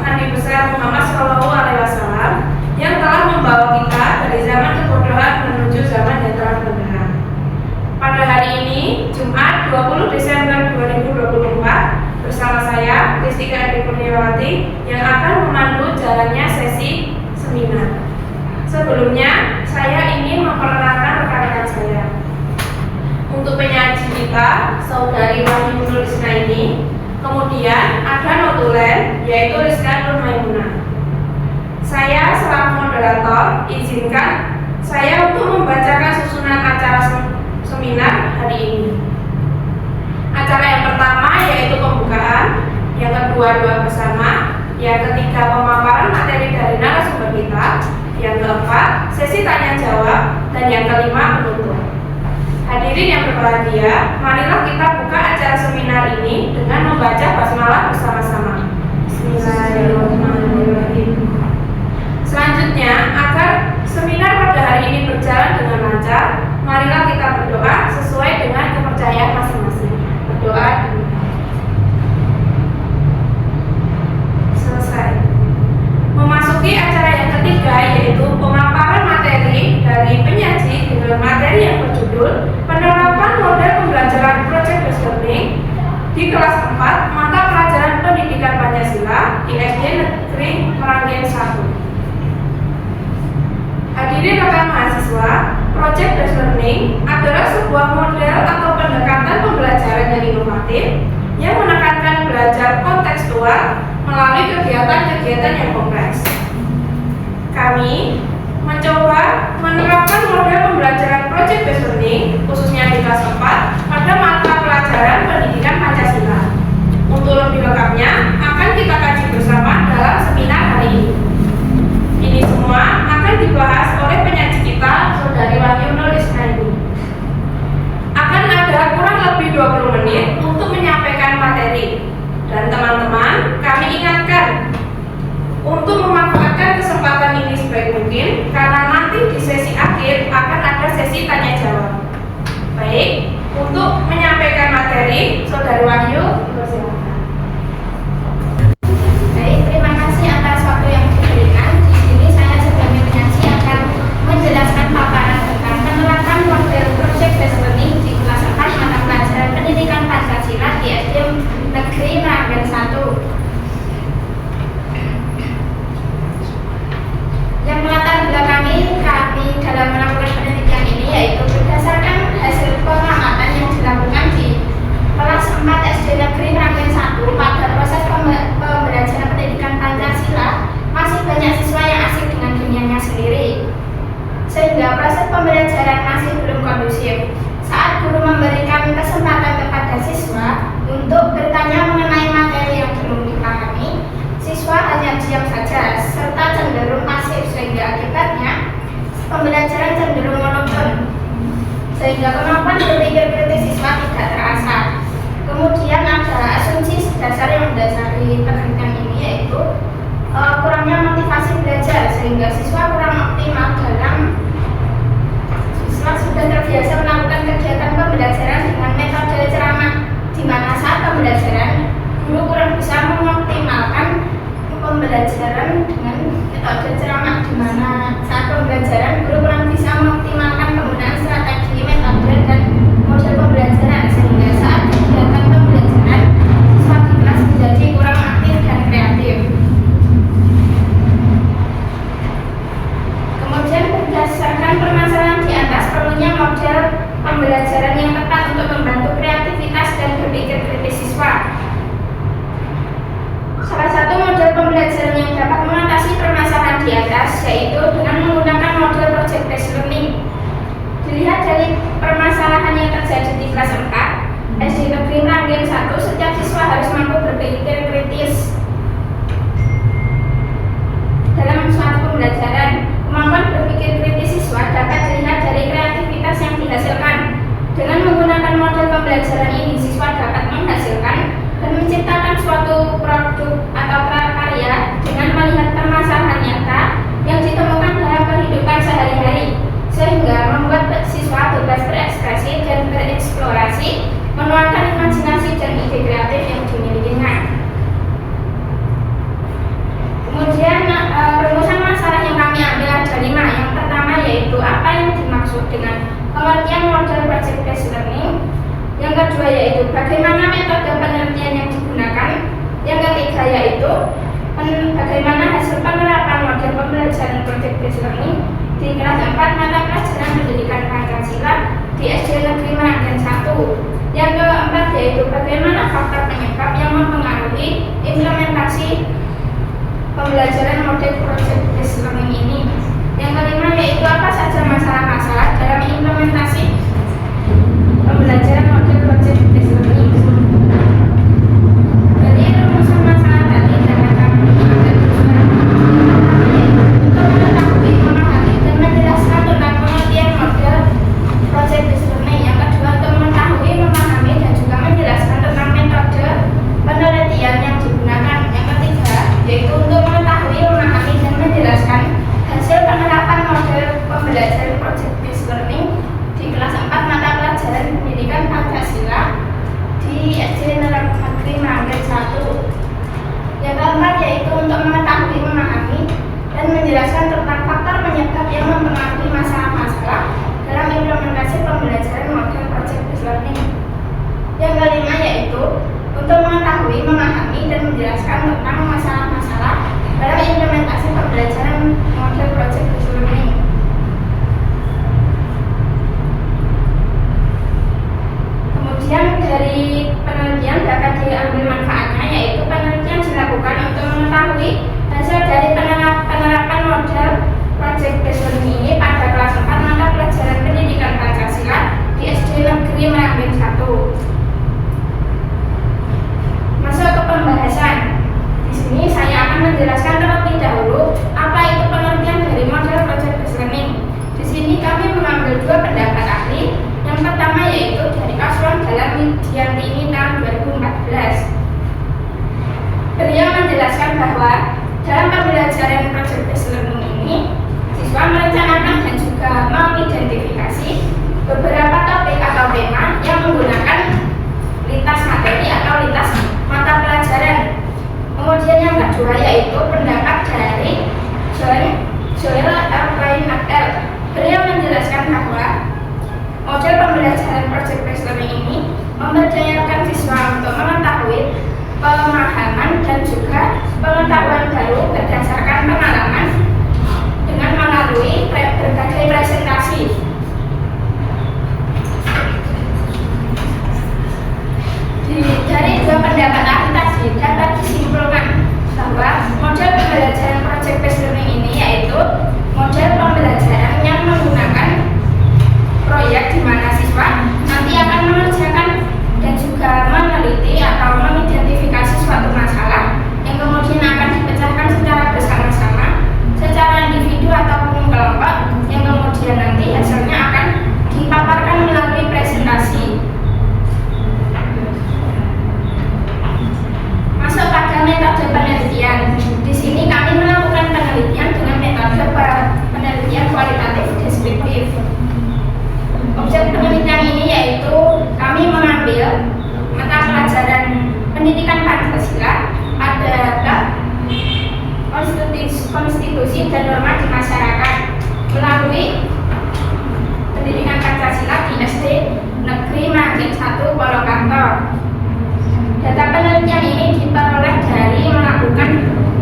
Nabi besar Muhammad SAW yang telah membawa kita dari zaman kebodohan menuju zaman yang terang benderang. Pada hari ini, Jumat 20 Desember 2024, bersama saya, Ristika Edi Kurniawati, yang akan memandu jalannya sesi seminar. Sebelumnya, saya ingin memperkenalkan rekan-rekan saya. Untuk penyaji kita, Saudari Wahyu Nur Isnaini, kemudian ada notulen, yaitu Rizka Nur Maimunah. Saya selaku moderator, izinkan saya untuk membacakan susunan acara seminar hari ini. Acara yang pertama yaitu pembukaan, yang kedua doa bersama, yang ketiga pemaparan materi dari narasumber kita, yang keempat sesi tanya jawab, dan yang kelima penutup. Hadirin yang berbahagia, marilah kita buka acara seminar ini dengan membaca basmalah bersama-sama. Bismillahirrahmanirrahim. Selanjutnya, agar seminar pada hari ini berjalan dengan lancar, marilah kita berdoa sesuai dengan kepercayaan masing-masing. Berdoa dulu. Selesai. Memasuki acara yang ketiga, yaitu pemaparan materi dari penyaji dengan materi yang berjudul penerapan model pembelajaran project based learning di kelas 4 mata pelajaran pendidikan Pancasila di SD Negeri Meranggen 1. Hadirin rekan mahasiswa, project based learning adalah sebuah model atau pendekatan pembelajaran yang inovatif yang menekankan belajar kontekstual melalui kegiatan-kegiatan yang kompleks. Kami mencoba menerapkan model pembelajaran project based learning khususnya di kelas 4 pada mata pelajaran pendidikan Pancasila. Untuk lebih lengkapnya akan kita kaji bersama dalam seminar hari ini. Ini semua akan dibahas oleh penyaji kita, Saudari Wahyu Nur Isnaini. Akan ada kurang lebih 20 menit untuk menyampaikan materi. Dan teman-teman, kami ingatkan untuk memanfaatkan kesempatan ini sebaik mungkin, karena nanti di sesi akhir akan ada sesi tanya jawab. Baik, untuk menyampaikan materi, Saudari Wahyu, silakan. Baik, terima kasih atas waktu yang diberikan. Di sini saya sebagai penyaji akan menjelaskan paparan tentang penerapan model project based learning di kelas 4 mata pelajaran pendidikan Pancasila di SD Negeri Meranggen 1. Yang melatar belakangi kami dalam melakukan penelitian ini yaitu berdasarkan hasil pengamatan yang dilakukan di kelas 4 SD Negeri Meranggen 1 pada proses pembelajaran pendidikan Pancasila masih banyak siswa yang asik dengan dunianya sendiri, sehingga proses pembelajaran masih belum kondusif. Saat guru memberikan kesempatan kepada siswa untuk bertanya mengenai materi yang belum dipahami, siswa hanya diam saja serta cenderung pasif, sehingga akibatnya pembelajaran cenderung monoton, sehingga kemampuan berpikir kritis siswa tidak terasa. Kemudian ada asumsi dasar yang mendasari penelitian ini yaitu kurangnya motivasi belajar, sehingga siswa kurang optimal dalam siswa sudah terbiasa melakukan kegiatan pembelajaran dengan metode ceramah, di mana saat pembelajaran guru kurang bisa mengoptimalkan pembelajaran dengan metode ceramah, di mana saat pembelajaran guru kurang bisa mengoptimalkan penggunaan strategi, metode, dan model pembelajaran, sehingga saat kegiatan pembelajaran siswa di kelas menjadi kurang aktif dan kreatif. Kemudian berdasarkan permasalahan di atas, perlunya model pembelajaran yang tepat untuk membantu kreativitas dan berpikir kritis siswa. Salah satu model pembelajaran yang dapat mengatasi permasalahan di atas yaitu dengan menggunakan model project based learning. dimaksud dengan pengertian model project based learning. Yang kedua yaitu bagaimana metode penelitian yang digunakan. Yang ketiga yaitu bagaimana hasil penerapan model pembelajaran project based learning di kelas 4 mata pelajaran pendidikan Pancasila di SD Negeri Meranggen 1. Yang keempat yaitu bagaimana faktor penyebab yang mempengaruhi implementasi pembelajaran model project based learning ini. Yang kelima yaitu apa saja masalah-masalah dalam implementasi pembelajaran model project based learning. Jadi rumusan masalah tadi dapat kami ambil untuk mengetahui, memahami dan menjelaskan tentang pengertian model project based learning. Yang kedua untuk mengetahui, memahami dan juga menjelaskan tentang metode penelitian yang digunakan. Yang ketiga yaitu untuk mengetahui, memahami dan menjelaskan hasil penerapan model pembelajaran project based learning di kelas 4 mata pelajaran pendidikan Pancasila di SD Negeri Meranggen 1. Yang keempat yaitu untuk mengetahui, memahami dan menjelaskan tentang faktor penyebab yang mempengaruhi masalah-masalah dalam implementasi pembelajaran model project based learning. Yang kelima yaitu untuk mengetahui, memahami dan menjelaskan tentang masalah-masalah dalam implementasi pembelajaran model project based learning. Kemudian dari penelitian dapat diambil manfaatnya, yaitu penelitian dilakukan untuk mengetahui hasil dari penerapan model project based learning ini pada kelas 4 mata pelajaran pendidikan Pancasila di SD Negeri Meranggen 1. Masuk ke pembahasan. Di sini saya akan menjelaskan terlebih dahulu apa itu pengertian dari model project based learning. Di sini kami mengambil dua pendapat ahli. Yang pertama yaitu dari Aswan Dahlan Widianti ini tahun 2014. Beliau menjelaskan bahwa dalam pembelajaran project based learning ini, siswa merencanakan dan juga mengidentifikasi beberapa topik atau tema yang menggunakan lintas materi atau lintas mata pelajaran. Kemudian yang kedua yaitu pendapat dari Joel Al-Qain-Adel. Beliau menjelaskan bahwa model pembelajaran project based learning ini memberdayakan siswa untuk mengetahui pemahaman dan juga pengetahuan baru berdasarkan pengalaman dengan melalui berbagai presentasi. Dari dua pendapat ahli tadi dapat disimpulkan bahwa model pembelajaran project based learning ini yaitu model pembelajaran yang menggunakan proyek di mana siswa nanti akan mengerjakan dan juga meneliti atau mengidentifikasi suatu masalah yang kemudian akan dipecahkan secara bersama-sama, secara individu ataupun kelompok, yang kemudian nanti hasilnya akan dipaparkan melalui presentasi. Masuk pada metode penelitian. Di sini kami melakukan penelitian dengan metode penelitian kualitatif deskriptif. Objek penelitian ini yaitu kami mengambil mata pelajaran pendidikan Pancasila pada bab konstitusi dan norma di masyarakat melalui pendidikan Pancasila di SD Negeri Meranggen 1 Polokarto. Data penelitian ini diperoleh dari melakukan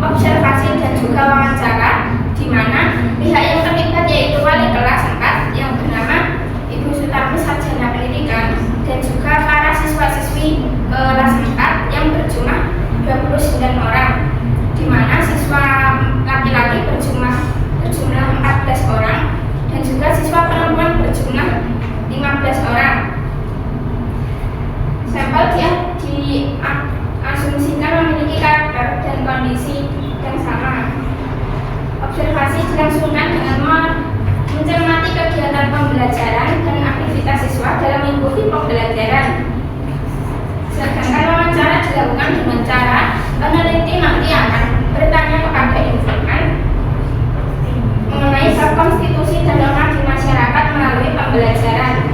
observasi dan juga wawancara, di mana pihak yang terlibat yaitu wali kelas 4 yang bernama Ibu Sutarmi Sarjana Pendidikan dan juga para siswa-siswi kelas 4 yang berjumlah 29 orang, di mana siswa laki-laki berjumlah 14 orang dan juga siswa perempuan berjumlah 15 orang. Sampel diasumsikan memiliki karakter dan kondisi yang sama. Observasi dilangsungkan dengan mencermati kegiatan pembelajaran dan aktivitas siswa dalam mengikuti pembelajaran. Sedangkan wawancara dilakukan dengan cara peneliti nanti akan bertanya kepada informan mengenai bab konstitusi dan norma di masyarakat melalui pembelajaran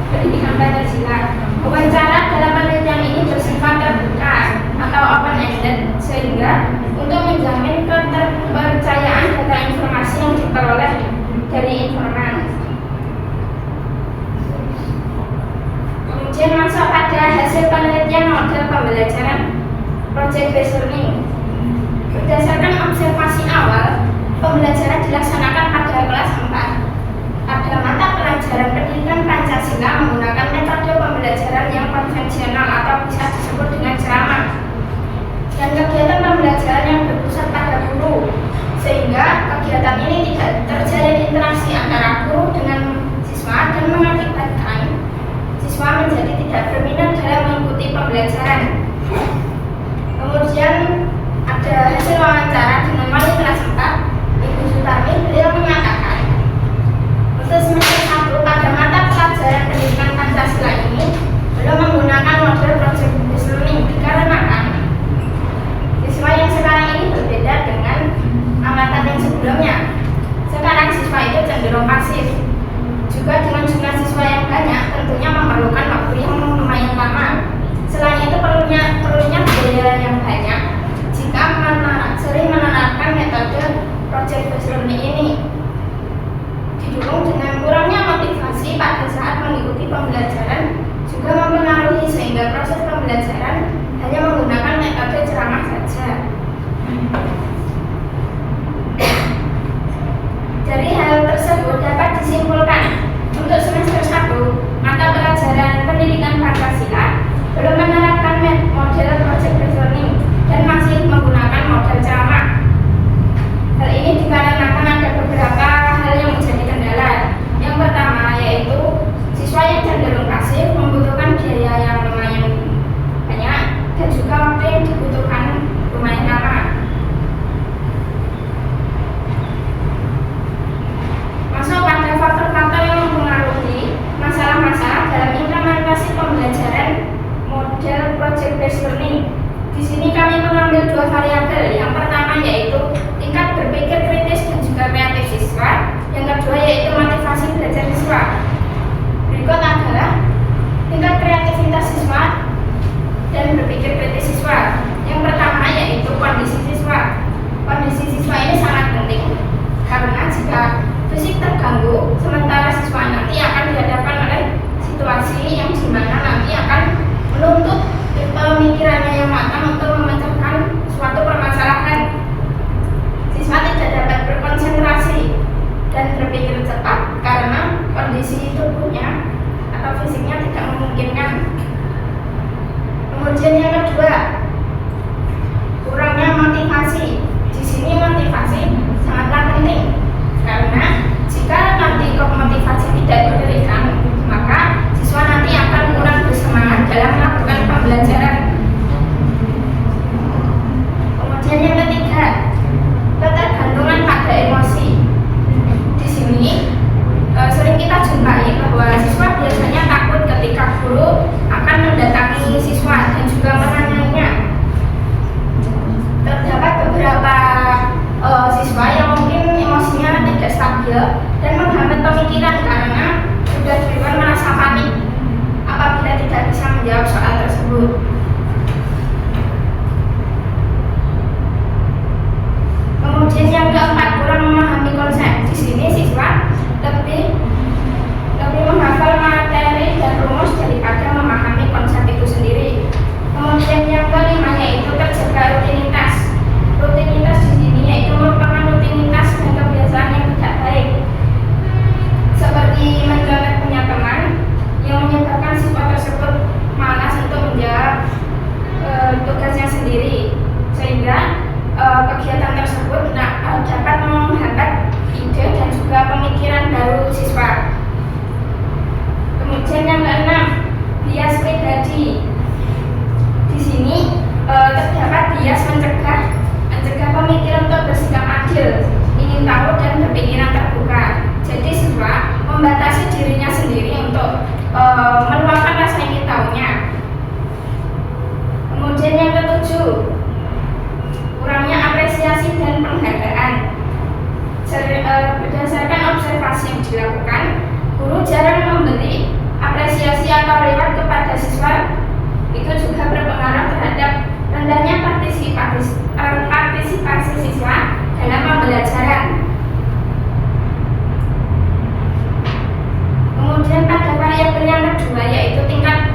pendidikan Pancasila. Wawancara dalam penelitian ini bersifat terbuka atau open-ended sehingga untuk menjamin keterpercayaan data informasi yang diperoleh dari informan. Kemudian masuk pada hasil penelitian model pembelajaran project based learning. Berdasarkan observasi awal, pembelajaran dilaksanakan pada kelas 4. Pada mata pelajaran pendidikan Pancasila menggunakan metode pembelajaran yang konvensional atau bisa disebut dengan ceramah. Dan kegiatan pembelajaran yang berpusat pada guru, sehingga kegiatan ini tidak terjalin interaksi antara guru dengan siswa dan mengakibatkan siswa menjadi tidak berminat dalam mengikuti pembelajaran. Kemudian ada hasil wawancara dengan wali kelas 4, Ibu Sutarmi. Beliau menyatakan untuk semester 1 pada mata pelajaran pendidikan Pancasila ini belum menggunakan model project based learning dikarenakan siswa yang sekarang ini berbeda dengan angkatan yang sebelumnya. Sekarang siswa itu cenderung pasif. Juga dengan jumlah siswa yang banyak tentunya memerlukan waktu yang lumayan lama. Selain itu perlunya biaya yang banyak jika sering menerapkan metode project based learning ini. Didukung dengan kurangnya motivasi pada saat mengikuti pembelajaran juga mempengaruhi sehingga proses pembelajaran hanya menggunakan metode ceramah saja. Dari hal tersebut dapat disimpulkan untuk semester 1 mata pelajaran pendidikan Pancasila belum menerapkan model project based learning dan masih menggunakan model ceramah. Hal ini dikarenakan ada beberapa hal yang menjadi kendala. Yang pertama yaitu siswa yang cenderung pasif membutuhkan biaya yang lumayan banyak dan juga waktu yang dibutuhkan lumayan lama. Masuk pada faktor-faktor yang mempengaruhi masalah-masalah dalam implementasi pembelajaran model project based learning. Di sini kami mengambil dua variabel. Yang pertama yaitu tingkat berpikir kritis dan juga kreatif siswa. Yang kedua yaitu motivasi belajar siswa. Berikut adalah tingkat kreativitas siswa dan berpikir kritis siswa. Yang pertama yaitu kondisi siswa. Kondisi siswa ini sangat penting karena jika fisik terganggu, sementara siswa nanti akan dihadapkan oleh situasi yang dimana nanti akan menuntut pemikirannya yang matang untuk memecahkan suatu permasalahan. Siswa tidak dapat berkonsentrasi dan berpikir cepat karena kondisi tubuhnya atau fisiknya tidak memungkinkan. Kemudian yang kedua, kurangnya motivasi. Di sini motivasi sangatlah penting karena jika nanti motivasi tidak diberikan, maka siswa nanti akan kurang bersemangat dalam melakukan pembelajaran. Kemudian yang ketiga, ketergantungan pada emosi. Di sini sering kita jumpai bahwa siswa biasanya takut ketika guru akan mendatangi siswa dan juga menanyainya. Terdapat beberapa siswa yang mungkin emosinya tidak stabil dan menghambat pemikiran karena sudah duluan merasa panik apabila tidak bisa menjawab soal tersebut. Kemudian yang keempat, kurang memahami konsep. Di sini siswa lebih menghafal materi dan rumus daripada memahami konsep itu sendiri. Kemudian yang kelima yaitu terjaga rutinitas. Rutinitas di sini yaitu merupakan rutinitas dan kebiasaan yang tidak baik, seperti mencolek punya teman yang menyebabkan siswa tersebut malas untuk menjawab tugasnya sendiri, sehingga kegiatan tersebut dapat menghambat ide dan juga pemikiran baru siswa. Kemudian yang keenam, bias pribadi. Di sini terdapat bias mencegah pemikiran untuk bersikap adil, ingin tahu dan berpikiran terbuka. Jadi siswa membatasi dirinya sendiri untuk meluapkan rasa ingin tahunya. Kemudian yang ketujuh, kurangnya apresiasi dan penghargaan. Berdasarkan observasi yang dilakukan, guru jarang memberi apresiasi atau reward kepada siswa. Itu juga berpengaruh terhadap rendahnya partisipasi siswa dalam pembelajaran. Kemudian pada variabel yang kedua yaitu tingkat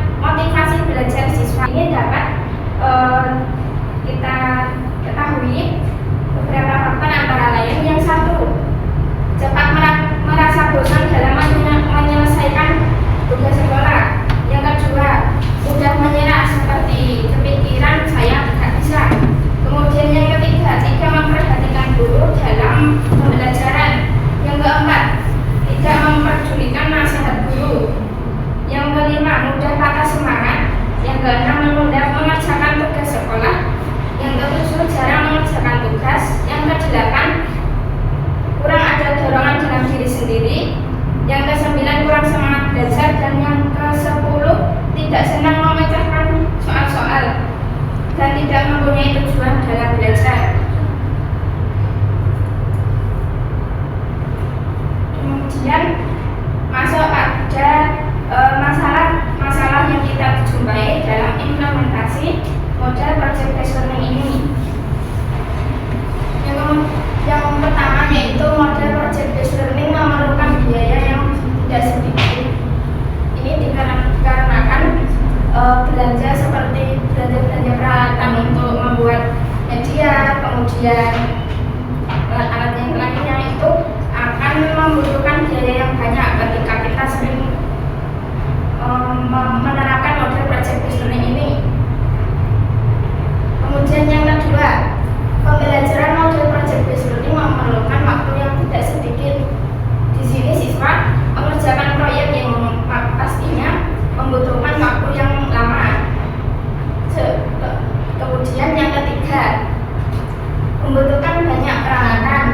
kemudian alat-alat yang lainnya itu akan membutuhkan biaya yang banyak ketika kita sering menerapkan model project based learning ini. Kemudian yang kedua, pembelajaran model project based learning memerlukan waktu yang tidak sedikit. Di sini siswa mengerjakan proyek yang pastinya membutuhkan waktu yang lama. Kemudian yang ketiga, membutuhkan banyak peralatan.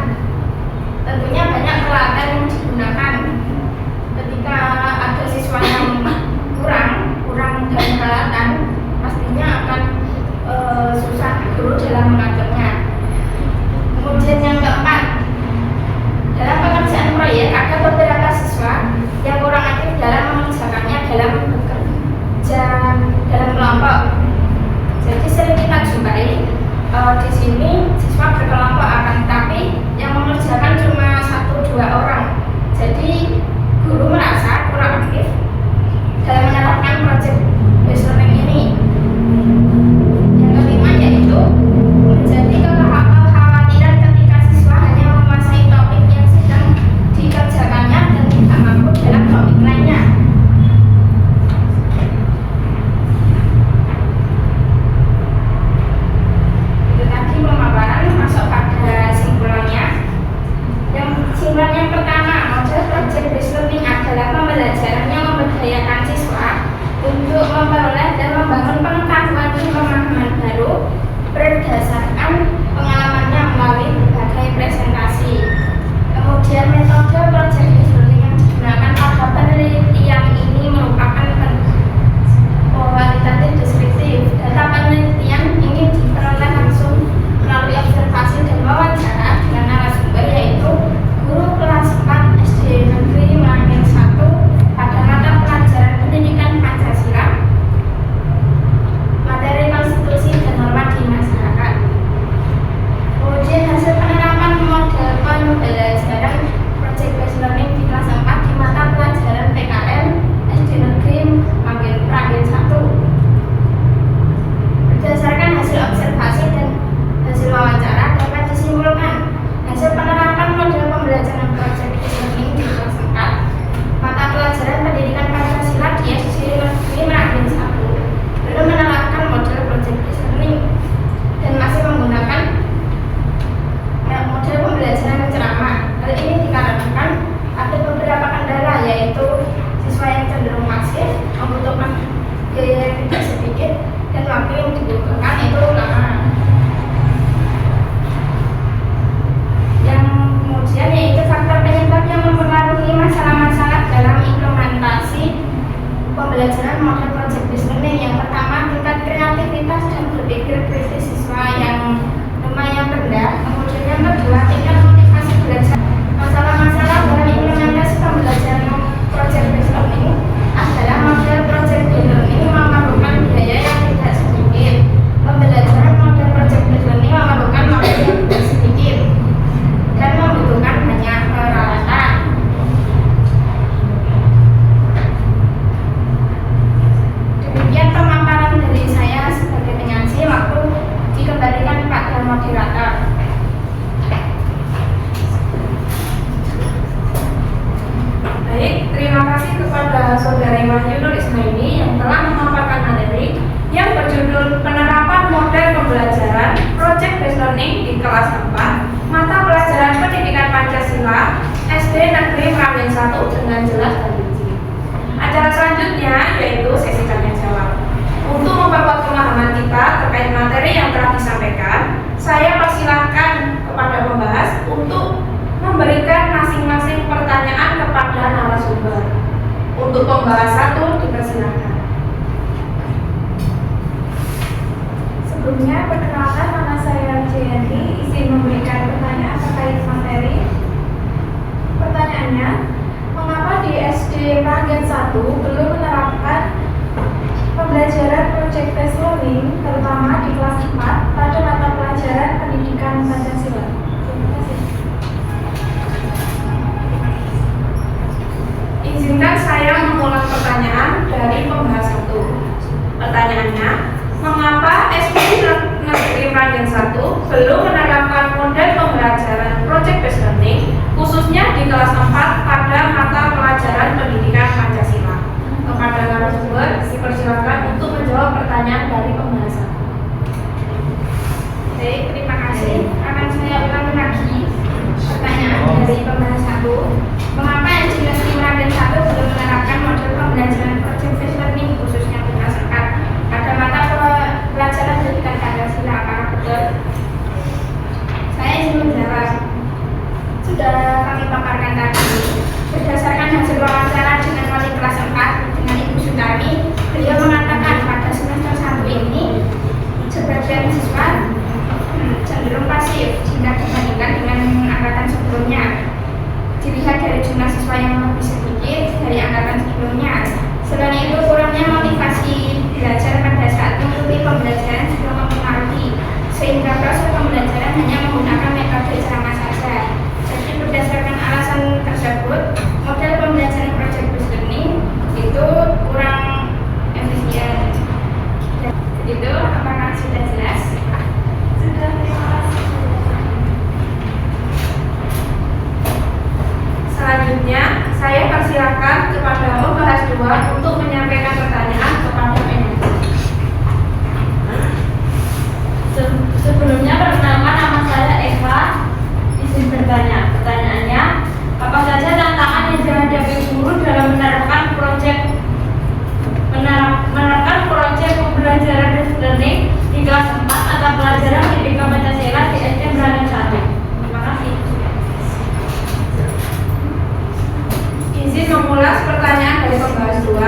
Tentunya banyak peralatan yang digunakan. Ketika ada siswa yang kurang dari peralatan, pastinya akan susah guru dalam mengaturnya. Kemudian yang keempat, dalam pengerjaan proyek ada beberapa siswa yang kurang aktif dalam mengerjakannya dalam bekerja dalam kelompok. Jadi sering kita jumpai di sini siswa berkelompok akan tetapi yang mengerjakan cuma 1-2 orang. Jadi guru merasa kurang aktif dalam menerapkan project based learning ini. Yang kelima yaitu menjadi kekhawatiran ketika siswa hanya menguasai topik yang sedang dikerjakannya dan tidak mampu dalam topik lainnya. Itu tadi pemaparan, masuk pada simpulannya. Simpulan yang pertama, model project based learning adalah pembelajaran yang memberdayakan siswa untuk memperoleh dan membangun pengetahuan dan pemahaman baru berdasarkan pengalamannya melalui berbagai presentasi. Kemudian metode project based learning yang digunakan pada penelitian ini merupakan kualitatif deskriptif. Data penelitian ini diperoleh langsung melalui observasi dan wawancara dengan narasumber, yaitu guru kelas 4 SD Negeri Meranggen 1 pada mata pelajaran pendidikan Pancasila, materi konstitusi dan norma di masyarakat. Kemudian hasil penerapan model pembelajaran project based learning di kelas 4 di mata pelajaran PKN SD Negeri Meranggen 1. Berdasarkan hasil observasi dan hasil wawancara dapat disimpulkan hasil penerapan model pembelajaran project based learning di kelas 4 mata pelajaran pendidikan Pancasila di SD Negeri Meranggen 1 belum menerapkan model project based learning dan masih menggunakan model pembelajaran mencerama. Hal ini dikarenakan ada beberapa kendala, yaitu siswa yang cenderung pasif, membutuhkan biaya yang tidak sedikit, dan waktu yang dibutuhkan itu lama. Yang kemudian yaitu faktor penyebab yang mempengaruhi masalah-masalah dalam implementasi pembelajaran model project based learning. Yang pertama, tingkat kreativitas dan berpikir kritis siswa yang lumayan rendah. Kemudian yang kedua, tingkat motivasi belajar. Masalah-masalah dalam implementasi pembelajaran project based learning adalah model project based learning memerlukan biaya yang tidak sedikit. Pembelajaran model project based learning memerlukan waktu yang tidak sedikit dan membutuhkan banyak peralatan. Demikian pemaparan dari saya sebagai penyaji. Waktu dikembalikan kepada moderator. Baik, terima kasih kepada Saudari Wahyu Nur Ismaili yang telah memaparkan materi yang berjudul Penerapan Model Pembelajaran Project Based Learning di kelas 4 mata pelajaran pendidikan Pancasila SD Negeri Meranggen 1 dengan jelas dan rinci. Acara selanjutnya yaitu sesi tanya jawab. Untuk memperkuat pemahaman kita terkait materi yang telah disampaikan, saya persilahkan kepada pembahas untuk memberikan masing-masing pertanyaan kepada narasumber. Untuk pembahas 1 dipersilakan. Sebelumnya, perkenalkan, nama saya Jayanti, izin memberikan pertanyaan terkait materi. Pertanyaannya, mengapa di SD Meranggen 1 belum menerapkan pembelajaran project based learning, terutama di kelas 4 pada mata pelajaran pendidikan Pancasila? Terima kasih. Izinkan saya mengulang pertanyaan dari pembahas 1. Pertanyaannya, mengapa SD Negeri Meranggen 1 belum dipersilakan untuk menjawab pertanyaan dari pembahasan. Baik, terima kasih. Akan saya ulangi lagi pertanyaan dari pembahas 1. Mengapa SD Negeri Merapen 1 belum menerapkan model pembelajaran project based learning khususnya kelas 4 pada mata pelajaran pendidikan Pancasila? Apakah betul? Saya ingin menjawab. Sudah kami paparkan tadi, berdasarkan hasil wawancara dengan wali kelas 4 dengan Ibu Sutami, beliau mengatakan pada semester 1 ini sebagian siswa cenderung pasif jika dibandingkan dengan angkatan sebelumnya. Dilihat dari jumlah siswa yang lebih sedikit dari angkatan sebelumnya. Selain itu, kurangnya motivasi belajar pada saat mengikuti pembelajaran juga mempengaruhi, sehingga proses pembelajaran hanya menggunakan metode ceramah saja. Jadi berdasarkan alasan tersebut, model pembelajaran project based learning itu kurang efisien. Itu apakah sudah jelas? Sudah, terima kasih. Selanjutnya, saya persilakan kepada pembahas 2 untuk menyampaikan pertanyaan kepada manajer. Sebelumnya perkenalkan, nama saya Eva. Izin bertanya. Pertanyaannya, apa saja tantangan yang dihadapi guru dalam menerapkan proyek pembelajaran based learning di kelas 4 mata pelajaran pendidikan Pancasila di SD Merapen 1? Terima kasih. Izin mengulas pertanyaan dari pembahas 2.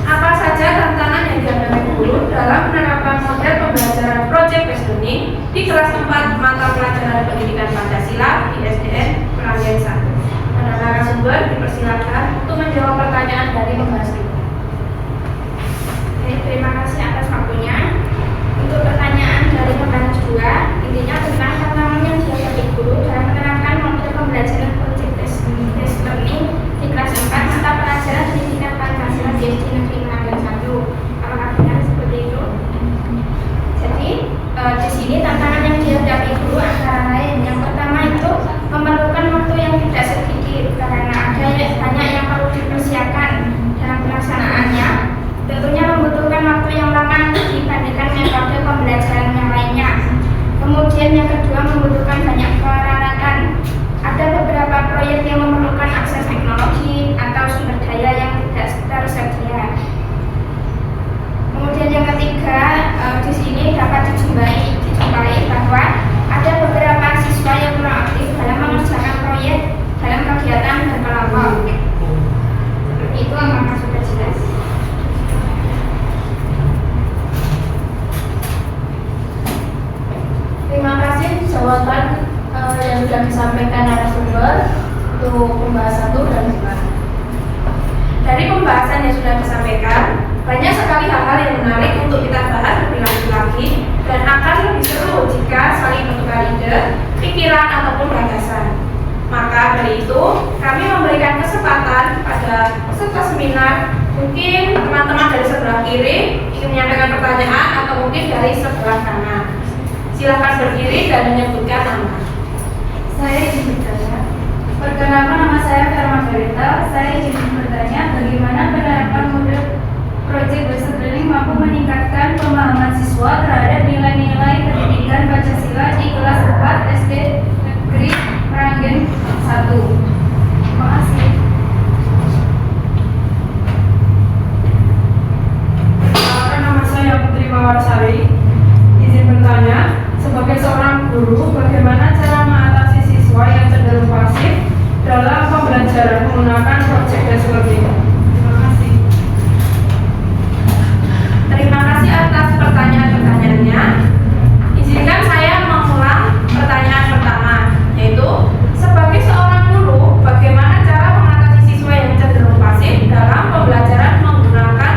Apa saja tantangan yang dihadapi guru dalam menerapkan model pembelajaran project based learning di kelas 4 mata pelajaran pendidikan Pancasila di SDN Merapen 1? Para narasumber dipersilakan untuk menjawab pertanyaan dari pembahas 2. Baik, terima kasih atas waktunya. Untuk pertanyaan dari pembahas 2, intinya tentang tantangan yang dihadapi guru dalam menerapkan model pembelajaran project based learning di kelas 4 mata pelajaran pendidikan Pancasila di SD Negeri Merapen 1. Apakah benar seperti itu? Jadi di sini tantangan yang dihadapi guru antara lain, yang pertama itu memerlukan waktu yang tidak sedikit karena ada banyak yang perlu dipersiapkan dalam pelaksanaannya. Tentunya membutuhkan waktu yang lama dibandingkan metode pembelajaran yang lainnya. Kemudian yang kedua membutuhkan banyak peralatan. Ada beberapa proyek yang memerlukan akses teknologi atau sumber daya yang tidak tersedia. Kemudian yang ketiga, di sini dapat dijumpai bahwa ada beberapa siswa yang kurang aktif dalam mengerjakan proyek dalam kegiatan berkelompok. Seperti itu, apakah sudah jelas? Terima kasih jawaban yang sudah disampaikan narasumber untuk pembahasan 1 dan 2. Dari pembahasan yang sudah disampaikan, banyak sekali hal-hal yang menarik untuk kita bahas lebih lanjut lagi dan akan lebih seru jika saling bertukar ide, pikiran ataupun gagasan. Maka dari itu, kami memberikan kesempatan pada peserta seminar, mungkin teman-teman dari sebelah kiri ingin menyampaikan pertanyaan atau mungkin dari sebelah kanan. Silakan berdiri dan menyebutkan nama. Saya izin bertanya. Perkenalkan, nama saya Vera Margarita. Saya izin bertanya bagaimana penerapan model project based learning mampu meningkatkan pemahaman siswa terhadap nilai-nilai pendidikan Pancasila di kelas 4 SD Negeri Merapen 1. Terima kasih. Perkenalkan, nama saya Putri Mawarsari. Izin bertanya, sebagai seorang guru, bagaimana cara mengatasi siswa yang cenderung pasif dalam pembelajaran menggunakan project based learning? Terima kasih. Terima kasih atas pertanyaan-pertanyaannya. Izinkan saya mengulang pertanyaan pertama, yaitu sebagai seorang guru, bagaimana cara mengatasi siswa yang cenderung pasif dalam pembelajaran menggunakan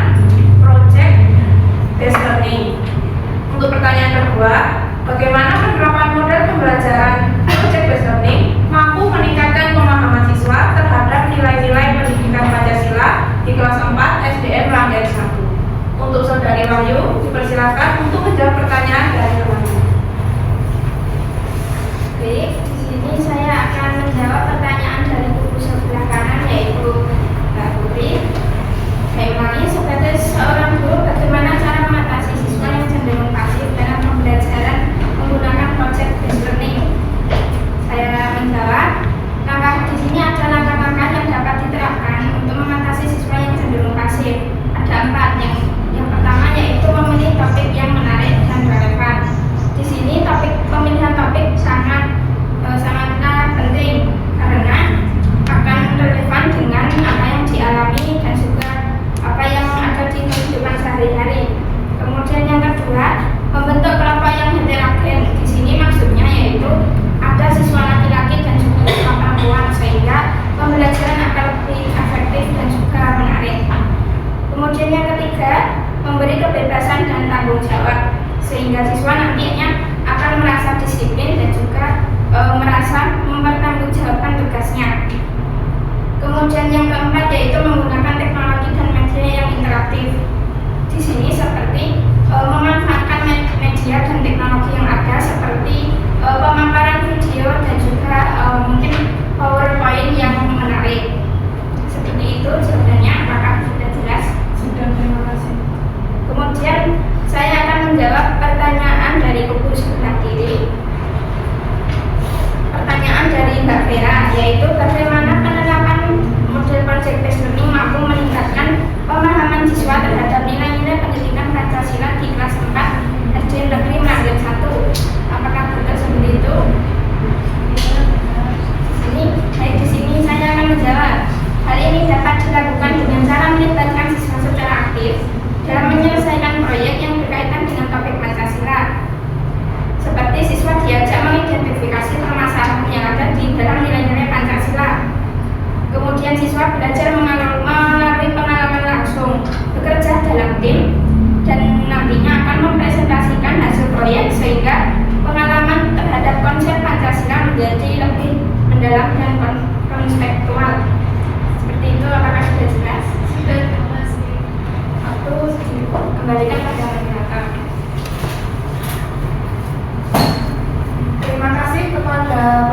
project based learning? Untuk pertanyaan kedua, bagaimana penerapan model pembelajaran project based learning mampu meningkatkan pemahaman siswa terhadap nilai-nilai pendidikan Pancasila di kelas 4 SDN Merapen 1? Untuk Saudari Wahyu, dipersilakan untuk menjawab pertanyaan dari teman-teman. Baik, di sini saya akan menjawab pertanyaan dari buku sebelah kanan, yaitu Mbak Putri. Saya ulangi, sebagai seorang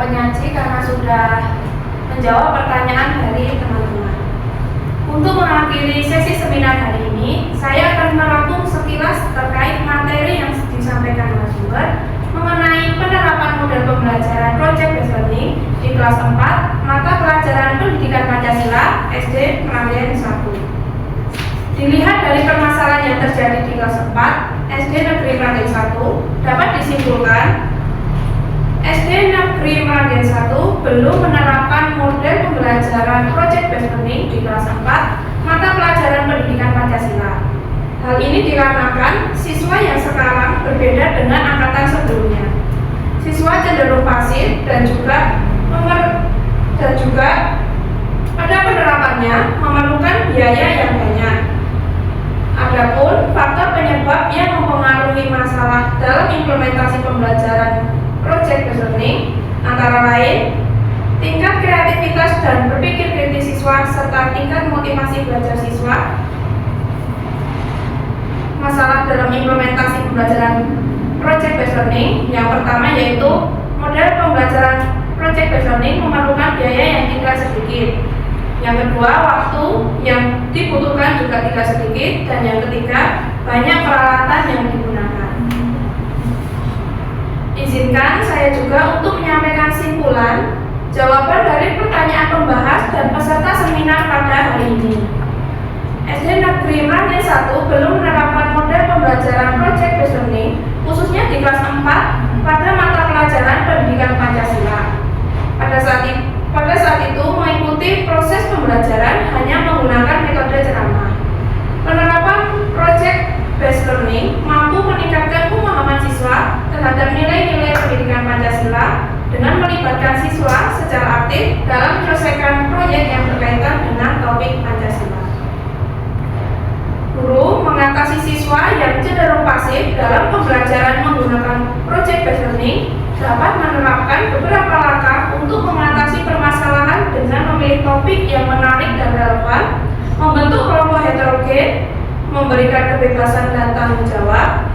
penyaji karena sudah menjawab pertanyaan dari teman-teman. Untuk mengakhiri sesi seminar hari ini, saya akan merangkum sekilas terkait materi yang disampaikan narasumber mengenai penerapan model pembelajaran Project Based Learning di kelas 4 mata pelajaran Pendidikan Pancasila SD Meranggen 1. Dilihat dari permasalahan yang terjadi di kelas 4 SD Negeri Meranggen 1, dapat disimpulkan SD Negeri Meranggen 1 belum menerapkan model pembelajaran Project Based Learning di kelas 4 mata pelajaran Pendidikan Pancasila. Hal ini dikarenakan siswa yang sekarang berbeda dengan angkatan sebelumnya. Siswa cenderung pasif dan juga pada penerapannya memerlukan biaya yang banyak. Adapun faktor penyebab yang mempengaruhi masalah dalam implementasi pembelajaran Project Based Learning antara lain tingkat kreativitas dan berpikir kritis siswa serta tingkat motivasi belajar siswa. Masalah dalam implementasi pembelajaran Project Based Learning yang pertama yaitu model pembelajaran Project Based Learning memerlukan biaya yang tidak sedikit. Yang kedua, waktu yang dibutuhkan juga tidak sedikit. Dan yang ketiga, banyak peralatan yang digunakan. Izinkan saya juga untuk menyampaikan simpulan jawaban dari pertanyaan pembahas dan peserta seminar pada hari ini. SD Negeri Meranggen 1 belum menerapkan model pembelajaran Project Based Learning khususnya di kelas 4 pada mata pelajaran Pendidikan Pancasila. Pada saat itu mengikuti proses pembelajaran hanya menggunakan metode ceramah. Penerapan Project Based Learning mampu meningkatkan pemahaman siswa terhadap nilai-nilai pendidikan Pancasila dengan melibatkan siswa secara aktif dalam menyelesaikan proyek yang berkaitan dengan topik Pancasila. Guru mengatasi siswa yang cenderung pasif dalam pembelajaran menggunakan Project Based Learning dapat menerapkan beberapa langkah untuk mengatasi permasalahan dengan memilih topik yang menarik dan relevan, membentuk kelompok heterogen, memberikan kebebasan dan tanggung jawab,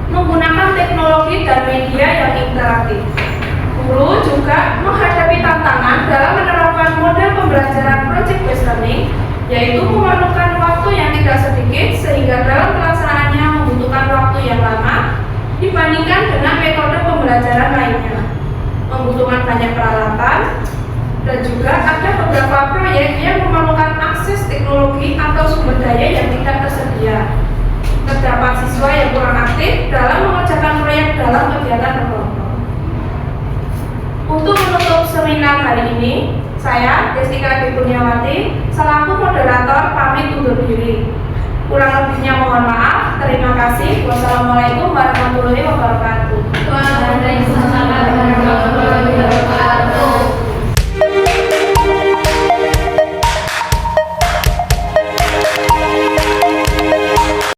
menggunakan teknologi dan media yang interaktif. Guru juga menghadapi tantangan dalam menerapkan model pembelajaran Project Based Learning, yaitu memerlukan waktu yang tidak sedikit sehingga dalam pelaksanaannya membutuhkan waktu yang lama dibandingkan dengan metode pembelajaran lainnya, membutuhkan banyak peralatan, dan juga ada beberapa proyek yang memerlukan akses teknologi atau sumber daya yang tidak tersedia. Terdapat siswa yang kurang aktif dalam mengerjakan proyek dalam kegiatan berkelompok. Untuk menutup seminar hari ini, saya, Destika Kurniawati, selaku moderator pamit undur diri. Kurang lebihnya mohon maaf. Terima kasih. Wassalamualaikum warahmatullahi wabarakatuh. Waalaikumsalam warahmatullahi wabarakatuh.